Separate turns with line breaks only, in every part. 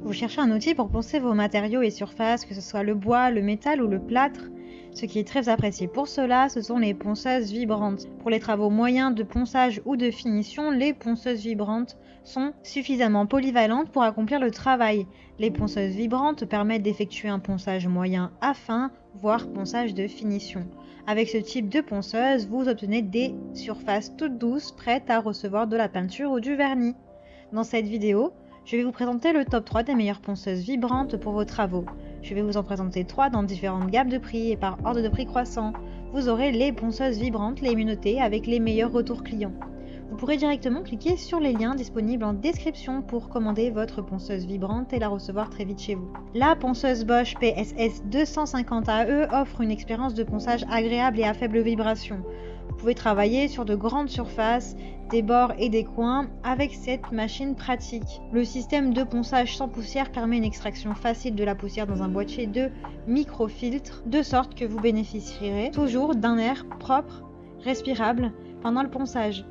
Vous cherchez un outil pour poncer vos matériaux et surfaces, que ce soit le bois, le métal ou le plâtre. Ce qui est très apprécié pour cela, ce sont les ponceuses vibrantes. Pour les travaux moyens de ponçage ou de finition, les ponceuses vibrantes sont suffisamment polyvalentes pour accomplir le travail. Les ponceuses vibrantes permettent d'effectuer un ponçage moyen à fin, voire ponçage de finition. Avec ce type de ponceuse, vous obtenez des surfaces toutes douces, prêtes à recevoir de la peinture ou du vernis. Dans cette vidéo, je vais vous présenter le top 3 des meilleures ponceuses vibrantes pour vos travaux. Je vais vous en présenter 3 dans différentes gammes de prix et par ordre de prix croissant. Vous aurez les ponceuses vibrantes, les mieux notées, avec les meilleurs retours clients. Vous pourrez directement cliquer sur les liens disponibles en description pour commander votre ponceuse vibrante et la recevoir très vite chez vous. La ponceuse Bosch PSS 250 AE offre une expérience de ponçage agréable et à faible vibration. Vous pouvez travailler sur de grandes surfaces, des bords et des coins avec cette machine pratique. Le système de ponçage sans poussière permet une extraction facile de la poussière dans un boîtier de microfiltre, de sorte que vous bénéficierez toujours d'un air propre, respirable pendant le ponçage.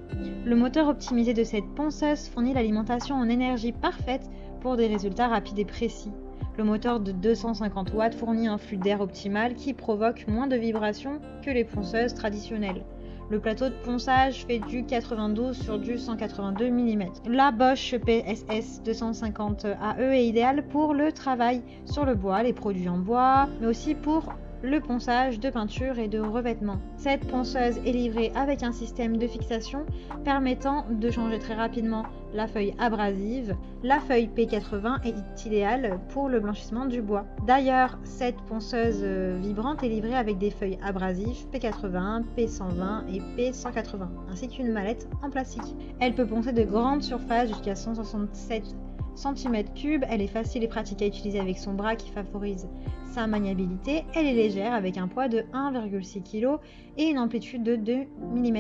Le moteur optimisé de cette ponceuse fournit l'alimentation en énergie parfaite pour des résultats rapides et précis. Le moteur de 250 watts fournit un flux d'air optimal qui provoque moins de vibrations que les ponceuses traditionnelles. Le plateau de ponçage fait du 92 sur du 182 mm. La Bosch PSS 250 AE est idéale pour le travail sur le bois, les produits en bois, mais aussi pour le ponçage de peinture et de revêtement. Cette ponceuse est livrée avec un système de fixation permettant de changer très rapidement la feuille abrasive. La feuille P80 est idéale pour le blanchissement du bois. D'ailleurs, cette ponceuse vibrante est livrée avec des feuilles abrasives P80, P120 et P180, ainsi qu'une mallette en plastique. Elle peut poncer de grandes surfaces jusqu'à 167 cm3, elle est facile et pratique à utiliser avec son bras qui favorise sa maniabilité. Elle est légère avec un poids de 1,6 kg et une amplitude de 2 mm.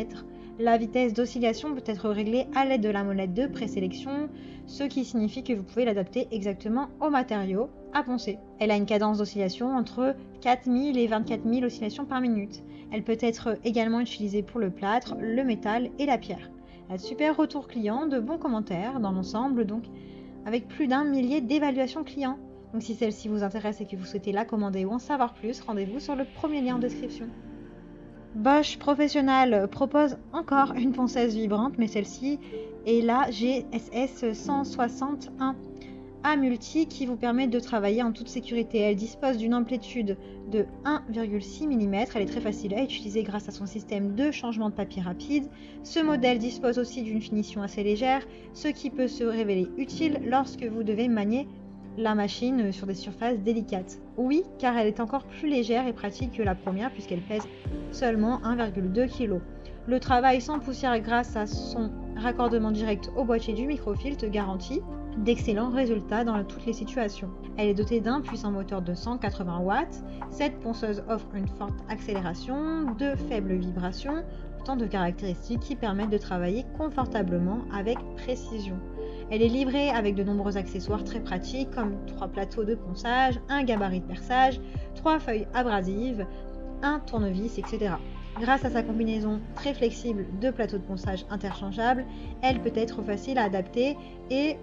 La vitesse d'oscillation peut être réglée à l'aide de la molette de présélection, ce qui signifie que vous pouvez l'adapter exactement au matériau à poncer. Elle a une cadence d'oscillation entre 4000 et 24 000 oscillations par minute. Elle peut être également utilisée pour le plâtre, le métal et la pierre. Elle a de super retours clients, de bons commentaires dans l'ensemble, donc avec plus d'1 millier d'évaluations clients. Donc si celle-ci vous intéresse et que vous souhaitez la commander ou en savoir plus, rendez-vous sur le premier lien en description. Bosch Professional propose encore une ponceuse vibrante, mais celle-ci est la GSS 161 A Multi qui vous permet de travailler en toute sécurité. Elle dispose d'une amplitude de 1,6 mm. Elle est très facile à utiliser grâce à son système de changement de papier rapide. Ce modèle dispose aussi d'une finition assez légère, ce qui peut se révéler utile lorsque vous devez manier la machine sur des surfaces délicates. Oui, car elle est encore plus légère et pratique que la première puisqu'elle pèse seulement 1,2 kg. Le travail sans poussière grâce à son raccordement direct au boîtier du microfiltre garantit d'excellents résultats dans toutes les situations. Elle est dotée d'un puissant moteur de 180 watts. Cette ponceuse offre une forte accélération, de faibles vibrations, autant de caractéristiques qui permettent de travailler confortablement avec précision. Elle est livrée avec de nombreux accessoires très pratiques comme 3 plateaux de ponçage, un gabarit de perçage, 3 feuilles abrasives, un tournevis, etc. Grâce à sa combinaison très flexible de plateaux de ponçage interchangeables, elle peut être facile à adapter et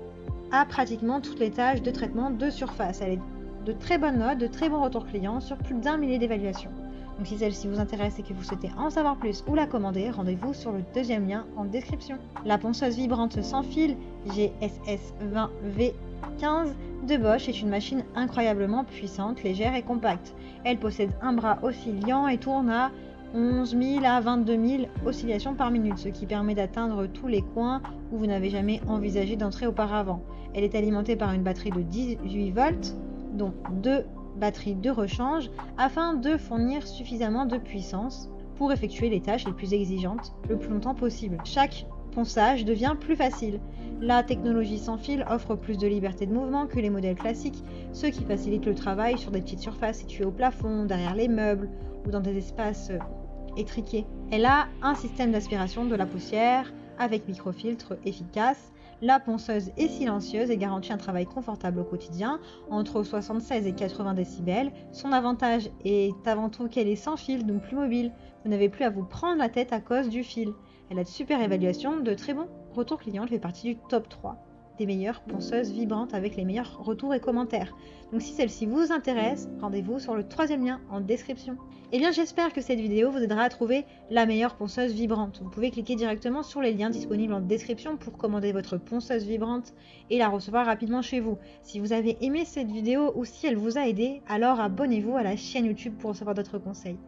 à pratiquement toutes les tâches de traitement de surface. Elle est de très bonnes notes, de très bons retours clients sur plus d'1 millier d'évaluations. Donc si celle-ci vous intéresse et que vous souhaitez en savoir plus ou la commander, rendez-vous sur le deuxième lien en description. La ponceuse vibrante sans fil GSS 20V15 de Bosch est une machine incroyablement puissante, légère et compacte. Elle possède un bras oscillant et tourne à 11 000 à 22 000 oscillations par minute, ce qui permet d'atteindre tous les coins où vous n'avez jamais envisagé d'entrer auparavant. Elle est alimentée par une batterie de 18 volts, dont 2 batteries de rechange, afin de fournir suffisamment de puissance pour effectuer les tâches les plus exigeantes le plus longtemps possible. Chaque ponçage devient plus facile. La technologie sans fil offre plus de liberté de mouvement que les modèles classiques, ce qui facilite le travail sur des petites surfaces situées au plafond, derrière les meubles ou dans des espaces étriqués. Elle a un système d'aspiration de la poussière avec microfiltre efficace. La ponceuse est silencieuse et garantit un travail confortable au quotidien, entre 76 et 80 décibels. Son avantage est avant tout qu'elle est sans fil, donc plus mobile. Vous n'avez plus à vous prendre la tête à cause du fil. Elle a de super évaluations, de très bons retours clients, elle fait partie du top 3. des meilleures ponceuses vibrantes avec les meilleurs retours et commentaires. Donc si celle-ci vous intéresse, rendez-vous sur le 3e lien en description. Et bien j'espère que cette vidéo vous aidera à trouver la meilleure ponceuse vibrante. Vous pouvez cliquer directement sur les liens disponibles en description pour commander votre ponceuse vibrante et la recevoir rapidement chez vous. Si vous avez aimé cette vidéo ou si elle vous a aidé, alors abonnez-vous à la chaîne YouTube pour recevoir d'autres conseils.